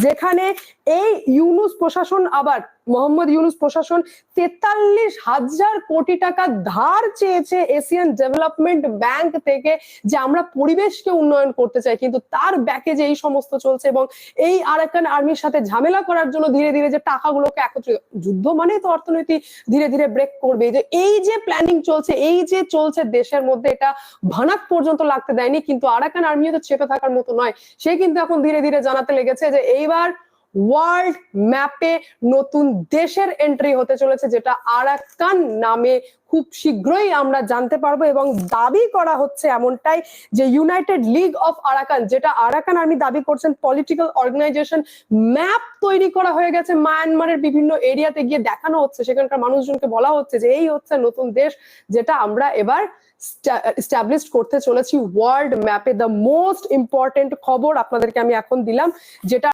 যেখানে এই ইউনূস প্রশাসন আবার মোহাম্মদ ইউনূস প্রশাসন ৪৩,০০০ কোটি টাকা ধার চেয়েছে এশিয়ান ডেভেলপমেন্ট ব্যাংক থেকে, যে আমরা পরিবেশকে উন্নয়ন করতে চাই, কিন্তু তার ব্যাকে যে এই সমস্ত চলছে এবং এই আরাকান আর্মির সাথে ঝামেলা করার জন্য ধীরে ধীরে যে টাকাগুলোকে একত্রিত, যুদ্ধ মানে তো অর্থনীতি ধীরে ধীরে ব্রেক করবে, যে এই যে প্ল্যানিং চলছে, এই যে চলছে দেশের মধ্যে, এটা ভানাক পর্যন্ত লাগতে দেয়নি। কিন্তু আরাকান আর্মিও তো চেপে থাকার মতো নয়, সে কিন্তু এখন ধীরে ধীরে জানাতে লেগেছে যে এইবার ওয়ার্ল্ড ম্যাপে নতুন দেশের এন্ট্রি হতে চলেছে, যেটা আরাকান নামে খুব শীঘ্রই আমরা জানতে পারবো। এবং দাবি করা হচ্ছে এমনটাই যে ইউনাইটেড লিগ অফ আরাকান, যেটা আরাকান আর্মি দাবি করছেন পলিটিক্যাল অর্গানাইজেশন, ম্যাপ তৈরি করা হয়ে গেছে মায়ানমারের বিভিন্ন এরিয়াতে গিয়ে দেখানো হচ্ছে, সেখানকার মানুষজনকে বলা হচ্ছে যে এই হচ্ছে নতুন দেশ যেটা আমরা এবার এস্টাবলিশ করতে চলেছি ওয়ার্ল্ড ম্যাপে। দ্য মোস্ট ইম্পর্টেন্ট খবর আপনাদেরকে আমি এখন দিলাম, যেটা